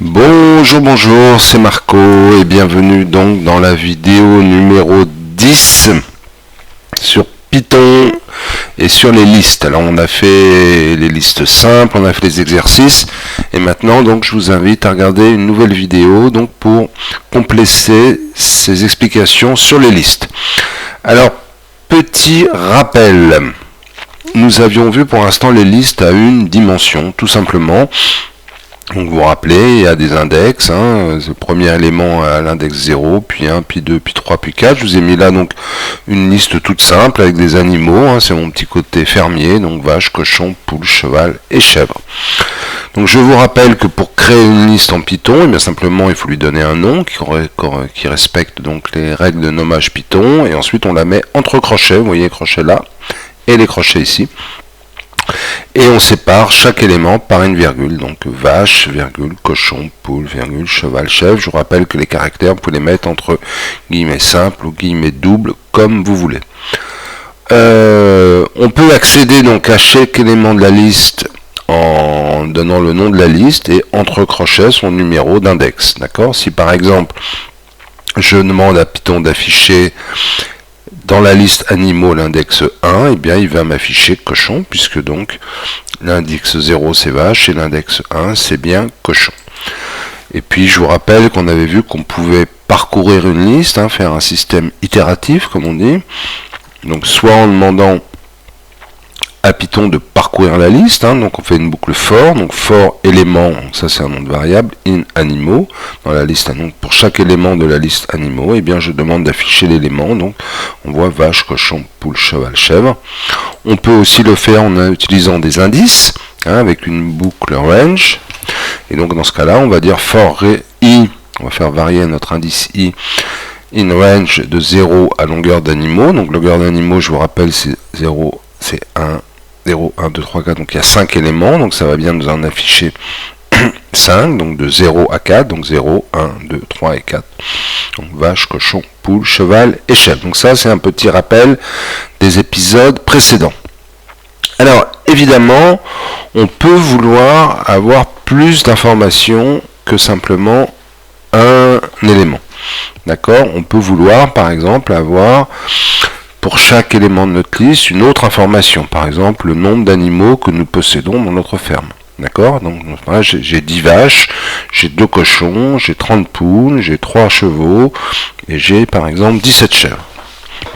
Bonjour, bonjour, c'est Marco et bienvenue donc dans la vidéo numéro 10 sur Python et sur les listes. Alors on a fait les listes simples, on a fait les exercices et maintenant donc je vous invite à regarder une nouvelle vidéo donc pour compléter ces explications sur les listes. Alors petit rappel, nous avions vu pour l'instant les listes à une dimension tout simplement. Donc vous vous rappelez, il y a des index, le premier élément à l'index 0, puis 1, puis 2, puis 3, puis 4. Je vous ai mis là donc une liste toute simple avec des animaux, c'est mon petit côté fermier, donc vache, cochon, poule, cheval et chèvre. Donc je vous rappelle que pour créer une liste en Python, eh bien simplement il faut lui donner un nom qui respecte donc les règles de nommage Python, et ensuite on la met entre crochets, vous voyez les crochets là, et les crochets ici. Et on sépare chaque élément par une virgule, donc vache, virgule, cochon, poule, virgule, cheval, chèvre. Je vous rappelle que les caractères, vous pouvez les mettre entre guillemets simples ou guillemets doubles, comme vous voulez. On peut accéder donc à chaque élément de la liste en donnant le nom de la liste et entre crochets son numéro d'index. D'accord ? Si par exemple, je demande à Python d'afficher dans la liste animaux l'index 1, eh bien il va m'afficher cochon, puisque donc l'index 0 c'est vache et l'index 1 c'est bien cochon. Et puis je vous rappelle qu'on avait vu qu'on pouvait parcourir une liste, faire un système itératif comme on dit, donc soit en demandant à Python de parcourir la liste, donc on fait une boucle for, donc for élément, ça c'est un nom de variable, in animaux, dans la liste, donc pour chaque élément de la liste animaux, et bien je demande d'afficher l'élément, donc on voit vache, cochon, poule, cheval, chèvre. On peut aussi le faire en utilisant des indices, avec une boucle range, et donc dans ce cas-là, on va dire for i, on va faire varier notre indice i, in range de 0 à longueur d'animaux, donc longueur d'animaux, je vous rappelle, c'est 0, c'est 1, 0, 1, 2, 3, 4, donc il y a 5 éléments, donc ça va bien nous en afficher 5, donc de 0 à 4, donc 0, 1, 2, 3 et 4. Donc vache, cochon, poule, cheval et chèvre. Donc ça c'est un petit rappel des épisodes précédents. Alors évidemment, on peut vouloir avoir plus d'informations que simplement un élément. D'accord ? On peut vouloir par exemple avoir pour chaque élément de notre liste une autre information, par exemple le nombre d'animaux que nous possédons dans notre ferme. D'accord ? Donc voilà, j'ai 10 vaches, j'ai 2 cochons, j'ai 30 poules, j'ai 3 chevaux et j'ai par exemple 17 chèvres.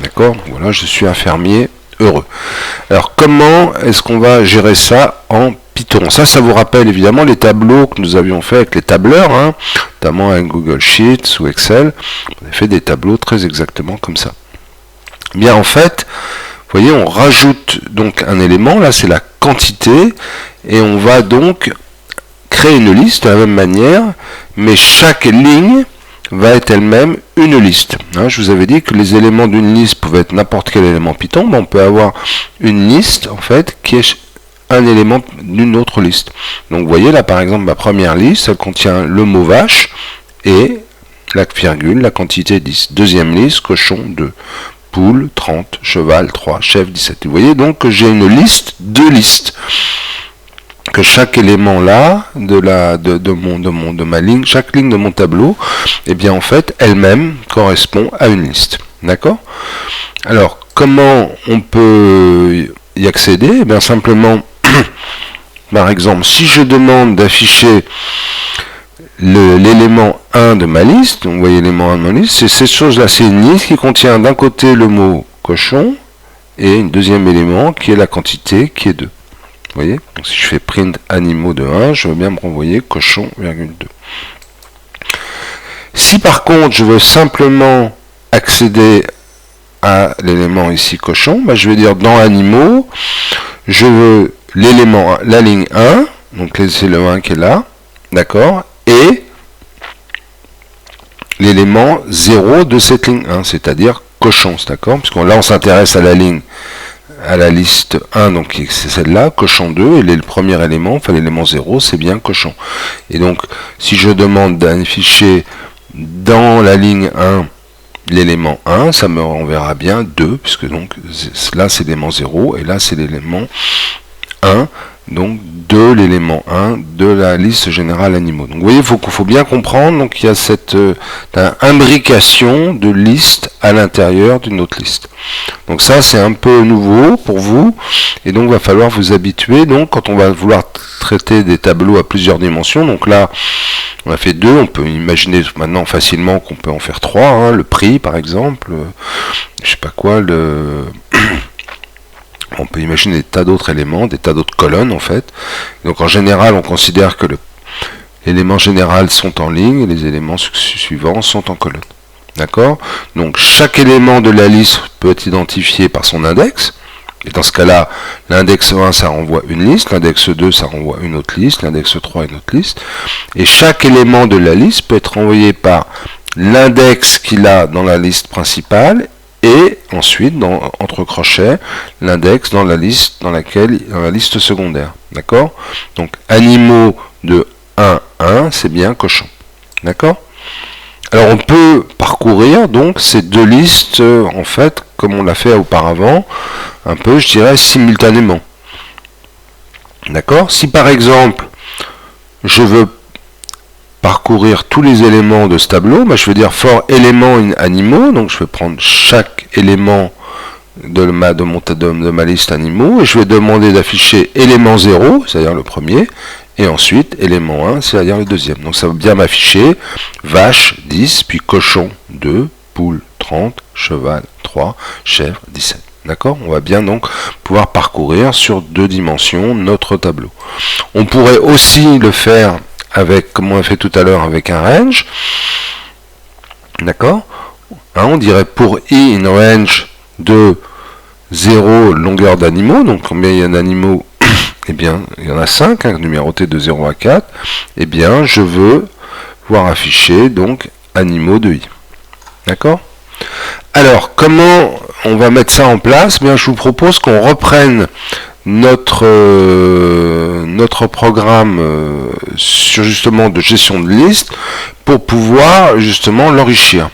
D'accord ? Voilà, je suis un fermier heureux. Alors comment est-ce qu'on va gérer ça en Python ? Ça vous rappelle évidemment les tableaux que nous avions fait avec les tableurs, notamment avec Google Sheets ou Excel. On a fait des tableaux très exactement comme ça. Bien en fait, vous voyez, on rajoute donc un élément, là c'est la quantité, et on va donc créer une liste de la même manière, mais chaque ligne va être elle-même une liste. Je vous avais dit que les éléments d'une liste pouvaient être n'importe quel élément Python, mais on peut avoir une liste en fait qui est un élément d'une autre liste. Donc vous voyez là par exemple ma première liste, elle contient le mot vache et la virgule, la quantité 10. Deuxième liste, cochon 2. Poule 30, cheval 3, chèvre 17. Vous voyez donc que j'ai une liste, deux listes. Que chaque élément là, de ma ligne, chaque ligne de mon tableau, eh bien en fait, elle-même correspond à une liste. D'accord ? Alors, comment on peut y accéder ? Eh bien simplement, par exemple, si je demande d'afficher l'élément 1 de ma liste, donc vous voyez l'élément 1 de ma liste, c'est cette chose-là, c'est une liste qui contient d'un côté le mot cochon et un deuxième élément qui est la quantité qui est 2. Vous voyez ? Donc si je fais print animaux de 1, je veux bien me renvoyer cochon, virgule 2. Si par contre je veux simplement accéder à l'élément ici cochon, je vais dire dans animaux, je veux l'élément, la ligne 1, donc c'est le 1 qui est là, d'accord ? Et l'élément 0 de cette ligne 1, c'est-à-dire cochon, d'accord ? Puisque là on s'intéresse à la ligne, à la liste 1, donc c'est celle-là, cochon 2, et le premier élément, enfin l'élément 0, c'est bien cochon. Et donc si je demande d'afficher dans la ligne 1 l'élément 1, ça me renverra bien 2, puisque donc là c'est l'élément 0, et là c'est l'élément 1 donc de l'élément 1 de la liste générale animaux. Donc vous voyez, il faut bien comprendre, donc il y a cette imbrication de listes à l'intérieur d'une autre liste. Donc ça c'est un peu nouveau pour vous, et donc il va falloir vous habituer, donc quand on va vouloir traiter des tableaux à plusieurs dimensions, donc là on a fait 2, on peut imaginer maintenant facilement qu'on peut en faire 3, hein, le prix par exemple, je sais pas quoi, on peut imaginer des tas d'autres éléments, des tas d'autres colonnes en fait. Donc en général, on considère que l'élément général sont en ligne et les éléments suivants sont en colonne. D'accord? Donc chaque élément de la liste peut être identifié par son index. Et dans ce cas-là, l'index 1, ça renvoie une liste, l'index 2, ça renvoie une autre liste, l'index 3, une autre liste. Et chaque élément de la liste peut être renvoyé par l'index qu'il a dans la liste principale et ensuite, entre crochets, l'index dans la liste dans la liste secondaire. D'accord? Donc, animaux de 1, 1, c'est bien cochon. D'accord? Alors, on peut parcourir donc ces deux listes, en fait, comme on l'a fait auparavant, un peu, je dirais, simultanément. D'accord? Si par exemple, je veux parcourir tous les éléments de ce tableau, je vais dire for éléments animaux, donc je vais prendre chaque élément de ma liste animaux, et je vais demander d'afficher élément 0, c'est-à-dire le premier, et ensuite élément 1, c'est-à-dire le deuxième. Donc ça va bien m'afficher vache 10, puis cochon 2, poule 30, cheval 3, chèvre 17. D'accord? On va bien donc pouvoir parcourir sur 2 dimensions notre tableau. On pourrait aussi le faire avec, comme on a fait tout à l'heure, avec un range. D'accord? On dirait pour i une range de 0 longueur d'animaux, donc combien il y a d'animaux? Eh bien, il y en a 5, numérotés de 0 à 4. Eh bien, je veux voir afficher donc animaux de i. D'accord? Alors, comment on va mettre ça en place? Bien, je vous propose qu'on reprenne notre programme sur justement de gestion de liste pour pouvoir justement l'enrichir.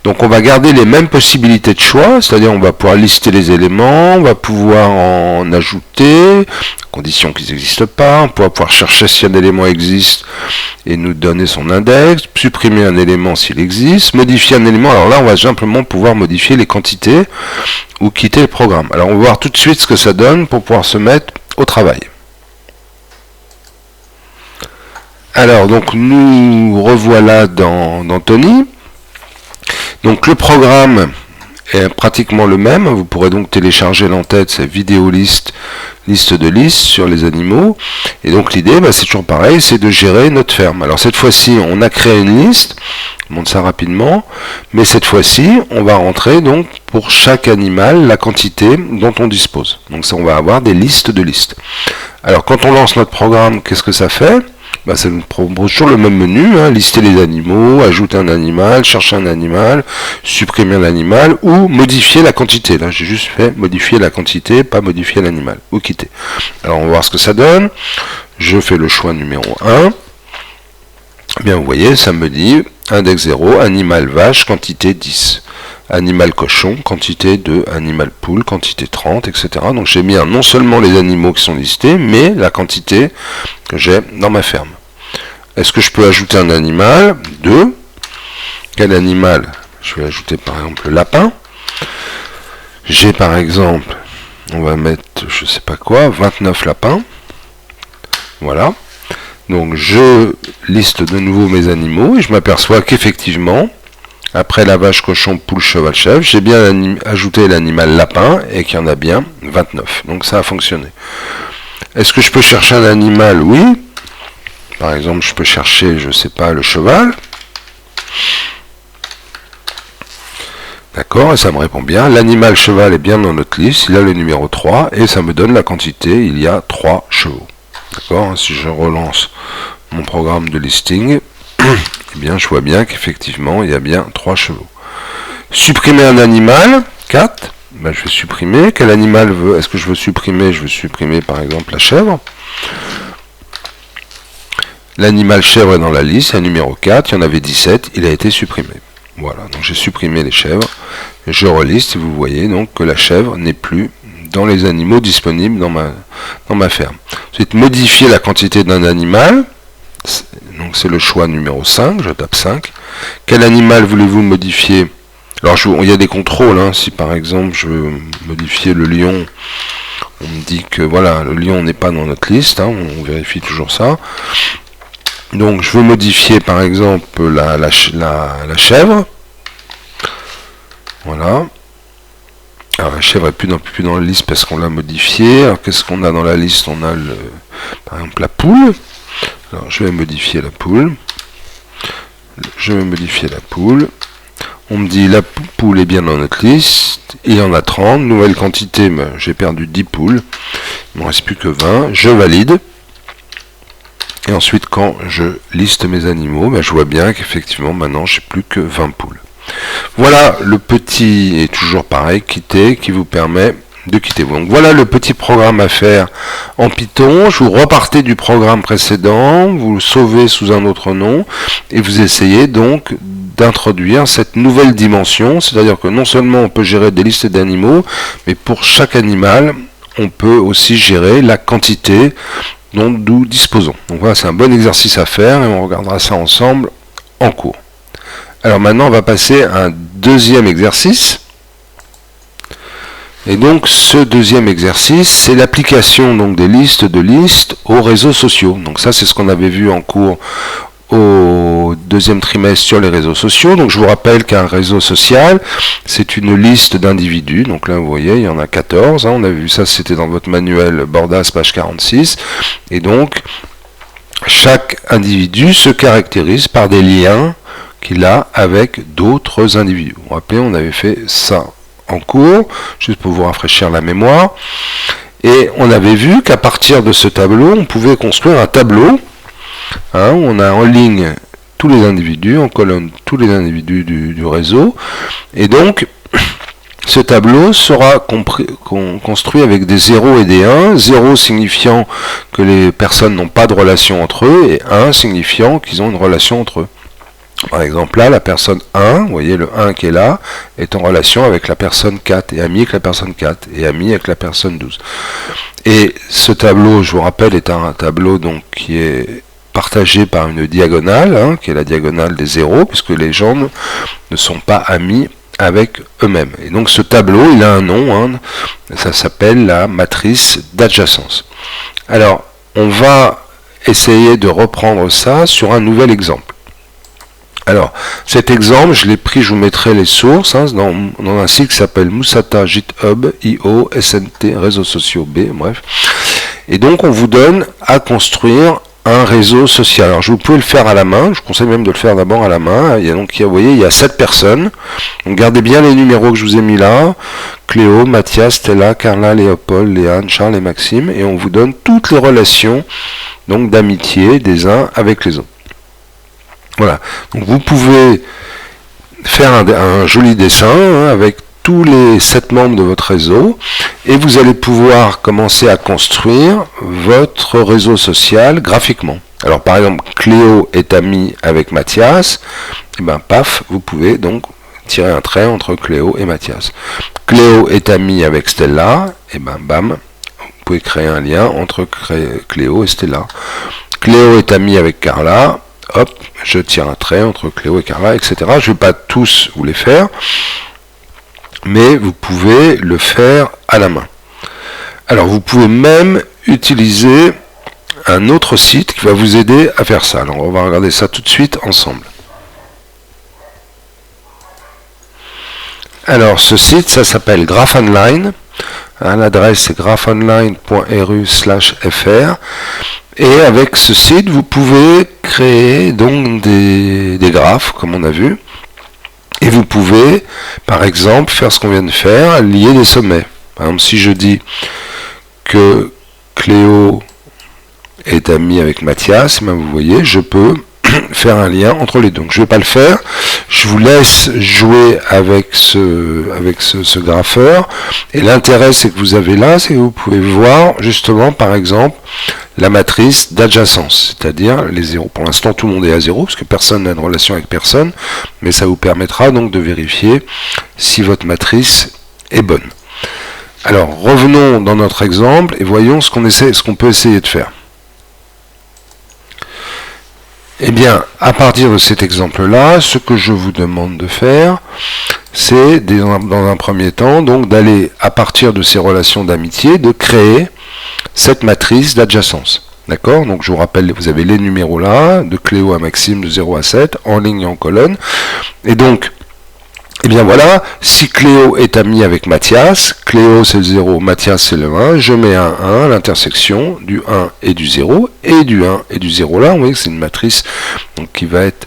Donc on va garder les mêmes possibilités de choix, c'est-à-dire on va pouvoir lister les éléments, on va pouvoir en ajouter, à condition qu'ils n'existent pas, on va pouvoir chercher si un élément existe et nous donner son index, supprimer un élément s'il existe, modifier un élément, alors là on va simplement pouvoir modifier les quantités ou quitter le programme. Alors on va voir tout de suite ce que ça donne pour pouvoir se mettre au travail. Alors donc nous revoilà dans Tony. Donc le programme est pratiquement le même. Vous pourrez donc télécharger l'entête, c'est vidéo liste de listes sur les animaux. Et donc l'idée, c'est toujours pareil, c'est de gérer notre ferme. Alors cette fois-ci, on a créé une liste. Je montre ça rapidement. Mais cette fois-ci, on va rentrer donc pour chaque animal la quantité dont on dispose. Donc ça, on va avoir des listes de listes. Alors quand on lance notre programme, qu'est-ce que ça fait? Ça nous propose toujours le même menu, lister les animaux, ajouter un animal, chercher un animal, supprimer un animal ou modifier la quantité. Là, j'ai juste fait modifier la quantité, pas modifier l'animal, ou quitter. Alors, on va voir ce que ça donne. Je fais le choix numéro 1. Bien, vous voyez, ça me dit index 0, animal vache, quantité 10. Animal cochon, quantité 2, animal poule, quantité 30, etc. Donc j'ai mis non seulement les animaux qui sont listés, mais la quantité que j'ai dans ma ferme. Est-ce que je peux ajouter un animal? 2. Quel animal? Je vais ajouter par exemple le lapin. J'ai par exemple, on va mettre, je sais pas quoi, 29 lapins. Voilà. Donc je liste de nouveau mes animaux et je m'aperçois qu'effectivement, après la vache, cochon, poule, cheval, chèvre, j'ai bien ajouté l'animal lapin et qu'il y en a bien 29. Donc ça a fonctionné. Est-ce que je peux chercher un animal? Oui. Par exemple, je peux chercher, je sais pas, le cheval. D'accord, et ça me répond bien. L'animal cheval est bien dans notre liste, il a le numéro 3 et ça me donne la quantité, il y a 3 chevaux. D'accord, si je relance mon programme de listing, eh bien, je vois bien qu'effectivement, il y a bien 3 chevaux. Supprimer un animal, 4. Je vais supprimer. Quel animal est-ce que je veux supprimer? Je veux supprimer par exemple la chèvre. L'animal chèvre est dans la liste, c'est un numéro 4. Il y en avait 17, il a été supprimé. Voilà, donc j'ai supprimé les chèvres. Je reliste et vous voyez donc que la chèvre n'est plus dans les animaux disponibles dans ma ferme. Ensuite, modifier la quantité d'un animal. Donc c'est le choix numéro 5, je tape 5. Quel animal voulez-vous modifier? Alors il y a des contrôles, hein. Si par exemple je veux modifier le lion, on me dit que voilà, le lion n'est pas dans notre liste, hein, on vérifie toujours ça. Donc je veux modifier par exemple la chèvre. Voilà. Alors la chèvre n'est plus dans la liste parce qu'on l'a modifiée. Alors qu'est-ce qu'on a dans la liste? On a par exemple la poule. Alors je vais modifier la poule. On me dit la poule est bien dans notre liste. Il y en a 30. Nouvelle quantité, j'ai perdu 10 poules. Il ne me reste plus que 20. Je valide. Et ensuite, quand je liste mes animaux, je vois bien qu'effectivement, maintenant, j'ai plus que 20 poules. Voilà le petit, et toujours pareil, quitter, qui vous permet de quitter. Donc voilà le petit programme à faire en Python. Je vous repartez du programme précédent, vous le sauvez sous un autre nom, et vous essayez donc d'introduire cette nouvelle dimension, c'est-à-dire que non seulement on peut gérer des listes d'animaux, mais pour chaque animal, on peut aussi gérer la quantité dont nous disposons. Donc voilà, c'est un bon exercice à faire, et on regardera ça ensemble en cours. Alors maintenant, on va passer à un deuxième exercice. Et donc, ce deuxième exercice, c'est l'application donc des listes aux réseaux sociaux. Donc ça, c'est ce qu'on avait vu en cours au deuxième trimestre sur les réseaux sociaux. Donc je vous rappelle qu'un réseau social, c'est une liste d'individus. Donc là, vous voyez, il y en a 14. Hein. On a vu ça, c'était dans votre manuel Bordas, page 46. Et donc, chaque individu se caractérise par des liens qu'il a avec d'autres individus. Vous vous rappelez, on avait fait ça en cours, juste pour vous rafraîchir la mémoire. Et on avait vu qu'à partir de ce tableau, on pouvait construire un tableau. Hein, on a en ligne tous les individus, en colonne tous les individus du réseau. Et donc, ce tableau sera construit avec des 0 et des 1. 0 signifiant que les personnes n'ont pas de relation entre eux, et 1 signifiant qu'ils ont une relation entre eux. Par exemple, là, la personne 1, vous voyez le 1 qui est là, est en relation avec la personne 4, et ami avec la personne 4, et ami avec la personne 12. Et ce tableau, je vous rappelle, est un tableau donc, qui est partagé par une diagonale, hein, qui est la diagonale des 0, puisque les gens ne sont pas amis avec eux-mêmes. Et donc ce tableau, il a un nom, hein, ça s'appelle la matrice d'adjacence. Alors, on va essayer de reprendre ça sur un nouvel exemple. Alors, cet exemple, je l'ai pris, je vous mettrai les sources, hein, dans un site qui s'appelle Moussata GitHub, IO, SNT, réseaux sociaux B, bref. Et donc, on vous donne à construire un réseau social. Alors, vous pouvez le faire à la main, je vous conseille même de le faire d'abord à la main. Il y a donc, vous voyez, il y a 7 personnes. Donc, gardez bien les numéros que je vous ai mis là. Cléo, Mathias, Stella, Carla, Léopold, Léane, Charles et Maxime. Et on vous donne toutes les relations donc d'amitié des uns avec les autres. Voilà, donc vous pouvez faire un joli dessin, hein, avec tous les 7 membres de votre réseau, et vous allez pouvoir commencer à construire votre réseau social graphiquement. Alors par exemple, Cléo est amie avec Mathias, et bien paf, vous pouvez donc tirer un trait entre Cléo et Mathias. Cléo est amie avec Stella, et bien bam, vous pouvez créer un lien entre Cléo et Stella. Cléo est amie avec Carla, hop, je tire un trait entre Cléo et Carla, etc. Je ne vais pas tous vous les faire, mais vous pouvez le faire à la main. Alors, vous pouvez même utiliser un autre site qui va vous aider à faire ça. Alors, on va regarder ça tout de suite ensemble. Alors, ce site, ça s'appelle GraphOnline. L'adresse, c'est graphoneline.ru/fr. Et avec ce site, vous pouvez créer donc des graphes, comme on a vu. Et vous pouvez, par exemple, faire ce qu'on vient de faire, lier des sommets. Par exemple, si je dis que Cléo est amie avec Mathias, vous voyez, je peux faire un lien entre les deux. Donc je ne vais pas le faire. Je vous laisse jouer avec ce grapheur. Et l'intérêt, c'est que vous avez là, c'est que vous pouvez voir justement, par exemple, la matrice d'adjacence, c'est-à-dire les zéros. Pour l'instant, tout le monde est à 0, parce que personne n'a de relation avec personne, mais ça vous permettra donc de vérifier si votre matrice est bonne. Alors, revenons dans notre exemple et voyons ce qu'on peut essayer de faire. Eh bien, à partir de cet exemple-là, ce que je vous demande de faire, c'est, dans un premier temps, donc d'aller, à partir de ces relations d'amitié, de créer cette matrice d'adjacence. D'accord? Donc, je vous rappelle, vous avez les numéros là, de Cléo à Maxime, de 0 à 7, en ligne et en colonne. Et donc, eh bien voilà, si Cléo est amie avec Mathias, Cléo c'est le 0, Mathias c'est le 1, je mets un 1 à l'intersection du 1 et du 0, et du 1 et du 0 là, vous voyez que c'est une matrice donc, qui va être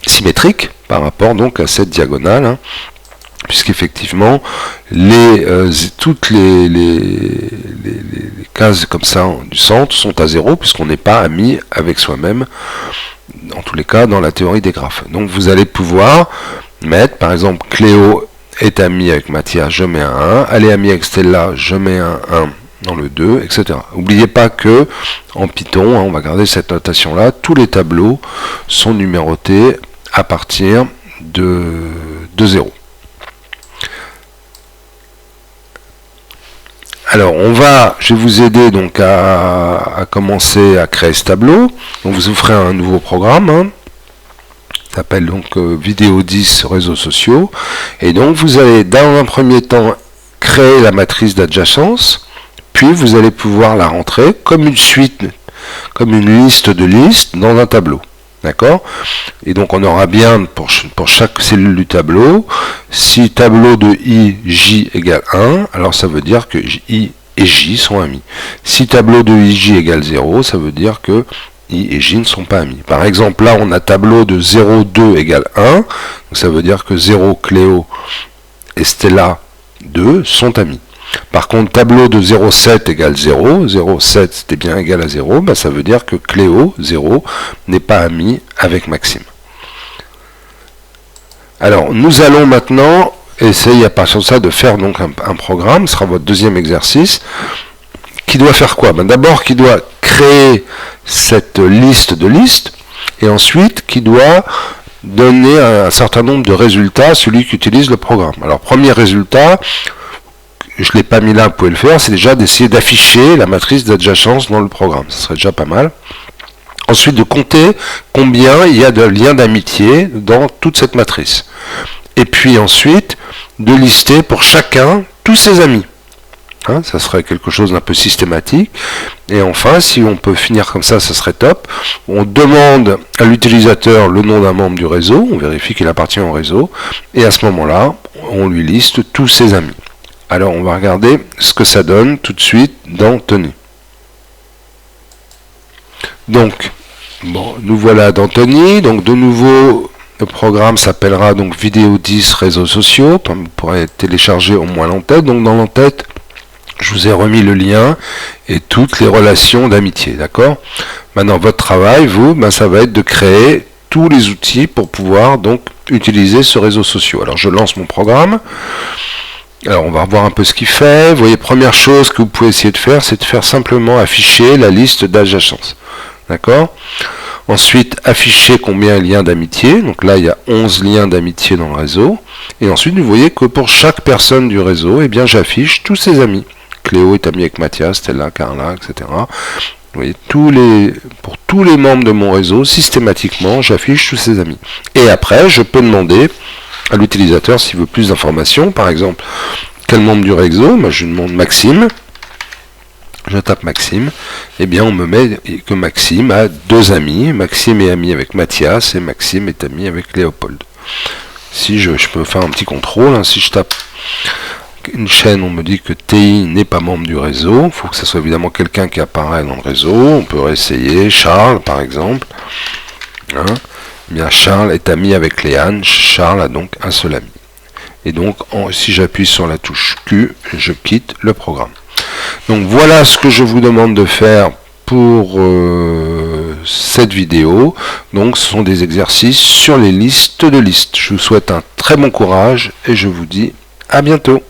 symétrique par rapport donc à cette diagonale, hein, puisqu'effectivement toutes les cases comme ça du centre sont à 0, puisqu'on n'est pas ami avec soi-même, en tous les cas dans la théorie des graphes. Donc vous allez pouvoir mettre, par exemple, Cléo est amie avec Mathias, je mets un 1, elle est amie avec Stella, je mets un 1 dans le 2, etc. N'oubliez pas que, en Python, hein, on va garder cette notation-là, tous les tableaux sont numérotés à partir de 0. Alors, je vais vous aider donc à commencer à créer ce tableau. Donc, vous ferez un nouveau programme, hein, s'appelle donc vidéo 10 réseaux sociaux, et donc vous allez dans un premier temps créer la matrice d'adjacence, puis vous allez pouvoir la rentrer comme une suite, comme une liste de listes dans un tableau. D'accord? Et donc on aura bien pour chaque cellule du tableau, si tableau de I, J égale 1, alors ça veut dire que I et J sont amis. Si tableau de IJ égale 0, ça veut dire que I et J ne sont pas amis. Par exemple, là, on a tableau de 0, 2 égale 1. Donc ça veut dire que 0, Cléo et Stella 2 sont amis. Par contre, tableau de 0, 7 égale 0. 0, 7, c'était bien égal à 0. Bah, ça veut dire que Cléo, 0, n'est pas ami avec Maxime. Alors, nous allons maintenant essayer à partir de ça de faire donc un programme. Ce sera votre deuxième exercice. Qui doit faire quoi? D'abord, qui doit créer cette liste de listes, et ensuite qui doit donner un certain nombre de résultats à celui qui utilise le programme. Alors, premier résultat, je ne l'ai pas mis là, vous pouvez le faire, c'est déjà d'essayer d'afficher la matrice d'adjacence dans le programme. Ce serait déjà pas mal. Ensuite, de compter combien il y a de liens d'amitié dans toute cette matrice. Et puis ensuite, de lister pour chacun tous ses amis. Hein, ça serait quelque chose d'un peu systématique. Et enfin, si on peut finir comme ça serait top. On demande à l'utilisateur le nom d'un membre du réseau, on vérifie qu'il appartient au réseau, et à ce moment-là, on lui liste tous ses amis. Alors, on va regarder ce que ça donne tout de suite dans Tony. Donc, bon, nous voilà dans Tony. Donc, de nouveau, le programme s'appellera donc vidéo 10 réseaux sociaux. Vous pourrez télécharger au moins l'entête. Donc, dans l'entête, je vous ai remis le lien et toutes les relations d'amitié, d'accord? Maintenant, votre travail, vous, ça va être de créer tous les outils pour pouvoir donc utiliser ce réseau social. Alors, je lance mon programme. Alors, on va revoir un peu ce qu'il fait. Vous voyez, première chose que vous pouvez essayer de faire, c'est de faire simplement afficher la liste d'adjacence, d'accord? Ensuite, afficher combien il y a liens d'amitié. Donc là, il y a 11 liens d'amitié dans le réseau. Et ensuite, vous voyez que pour chaque personne du réseau, eh bien, j'affiche tous ses amis. Cléo est amie avec Mathias, Stella, Carla, etc. Vous voyez, pour tous les membres de mon réseau, systématiquement, j'affiche tous ses amis. Et après, je peux demander à l'utilisateur s'il veut plus d'informations. Par exemple, quel membre du réseau? Je demande Maxime. Je tape Maxime. Eh bien, on me met que Maxime a 2 amis. Maxime est ami avec Mathias et Maxime est ami avec Léopold. Si je peux faire un petit contrôle, hein, si je tape une chaîne, on me dit que TI n'est pas membre du réseau. Il faut que ce soit évidemment quelqu'un qui apparaît dans le réseau. On peut réessayer. Charles, par exemple. Hein, eh bien, Charles est ami avec Léane. Charles a donc un seul ami. Et donc, si j'appuie sur la touche Q, je quitte le programme. Donc, voilà ce que je vous demande de faire pour cette vidéo. Donc, ce sont des exercices sur les listes de listes. Je vous souhaite un très bon courage et je vous dis à bientôt.